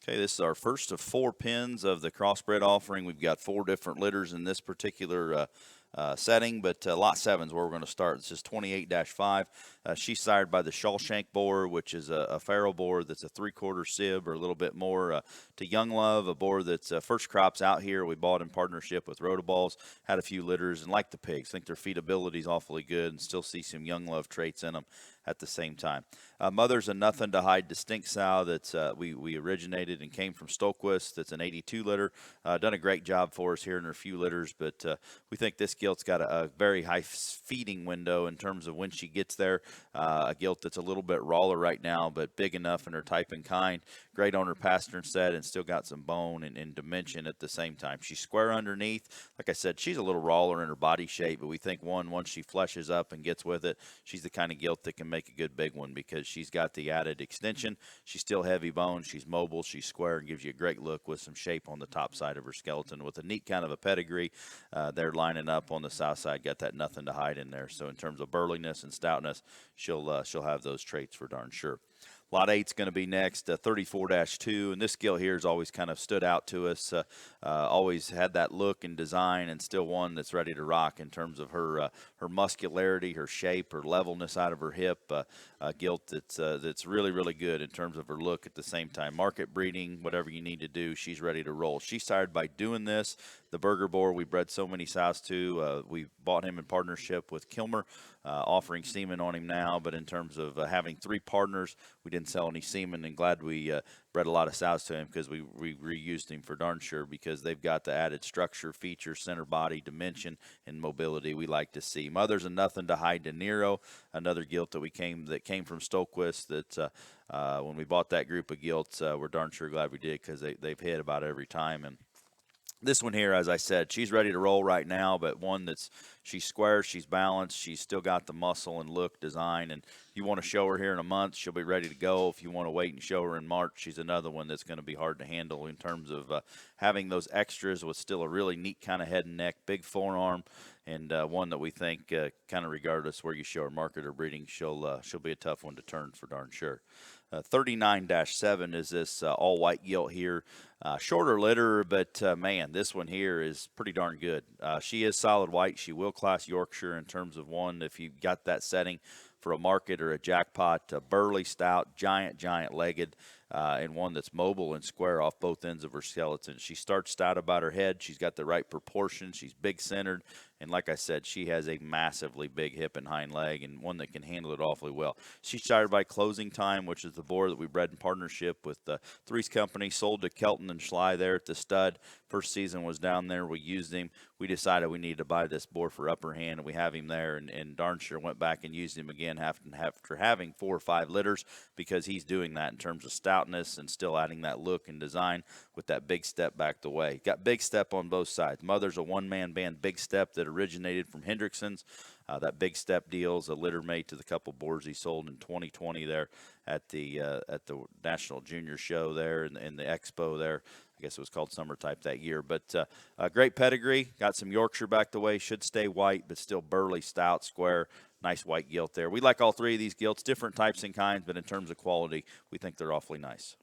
Okay, this is our first of 4 pins of the crossbred offering. We've got 4 different litters in this particular setting, but lot 7 is where we're going to start. This is 28-5. She's sired by the Shawshank boar, which is a farrow boar that's a 3/4 sib or a little bit more, to Young Love, a boar that's first crops out here. We bought in partnership with Rotoballs, had a few litters, and like the pigs, think their feedability is awfully good and still see some Young Love traits in them at the same time. Mother's a Nothing to Hide distinct sow that's we originated and came from Stokequist. That's an 82 litter. Done a great job for us here in her few litters, but we think this gilt's got a very high feeding window in terms of when she gets there. A gilt that's a little bit rawer right now, but big enough in her type and kind. Great on her pastern set and still got some bone and dimension at the same time. She's square underneath. Like I said, she's a little rawer in her body shape, but we think once she fleshes up and gets with it, she's the kind of gilt that can make a good big one because she's got the added extension. She's still heavy bone. She's mobile. She's square and gives you a great look with some shape on the top side of her skeleton with a neat kind of a pedigree. They're lining up on the south side. Got that Nothing to Hide in there. So in terms of burliness and stoutness, she'll have those traits for darn sure. Lot 8 is going to be next, 34-2, and this gilt here has always kind of stood out to us. Always had that look and design, and still one that's ready to rock in terms of her muscularity, her shape, her levelness out of her hip. Gilt that's really, really good in terms of her look at the same time. Market breeding, whatever you need to do, she's ready to roll. She's sired by Doing This, the burger boar we bred so many sows to. We bought him in partnership with Kilmer, offering semen on him now, but in terms of having 3 partners, we didn't sell any semen, and glad we bred a lot of sows to him because we reused him for darn sure because they've got the added structure, feature, center body, dimension, and mobility we like to see. Mother's a Nothing to Hide De Niro, another gilt that came from Stokequist. That when we bought that group of gilts, we're darn sure glad we did because they've hit about every time. And this one here, as I said, she's ready to roll right now, but one she's square, she's balanced, she's still got the muscle and look, design, and if you want to show her here in a month, she'll be ready to go. If you want to wait and show her in March, she's another one that's going to be hard to handle in terms of having those extras with still a really neat kind of head and neck, big forearm, and one that we think kind of regardless where you show her, market or breeding, she'll be a tough one to turn for darn sure. 39-7 is this all-white gilt here. Shorter litter, but man, this one here is pretty darn good. She is solid white. She will class Yorkshire in terms of one, if you've got that setting for a market or a jackpot, burly, stout, giant legged, and one that's mobile and square off both ends of her skeleton. She starts stout about her head. She's got the right proportion. She's big centered. And like I said, she has a massively big hip and hind leg and one that can handle it awfully well. She's sired by Closing Time, which is the boar that we bred in partnership with Three's Company, sold to Kelton and Schley there at the stud. First season was down there. We used him. We decided we needed to buy this boar for upper hand, and we have him there. And darn sure went back and used him again after having 4 or 5 litters because he's doing that in terms of stoutness and still adding that look and design with that big step back the way. Got big step on both sides. Mother's a one-man band big step that originated from Hendrickson's. That big step deal is a litter mate to the couple boars he sold in 2020 there at the National Junior Show there and the Expo there. I guess it was called Summer Type that year. But a great pedigree. Got some Yorkshire back the way. Should stay white, but still burly, stout, square. Nice white gilt there. We like all 3 of these gilts, different types and kinds, but in terms of quality, we think they're awfully nice.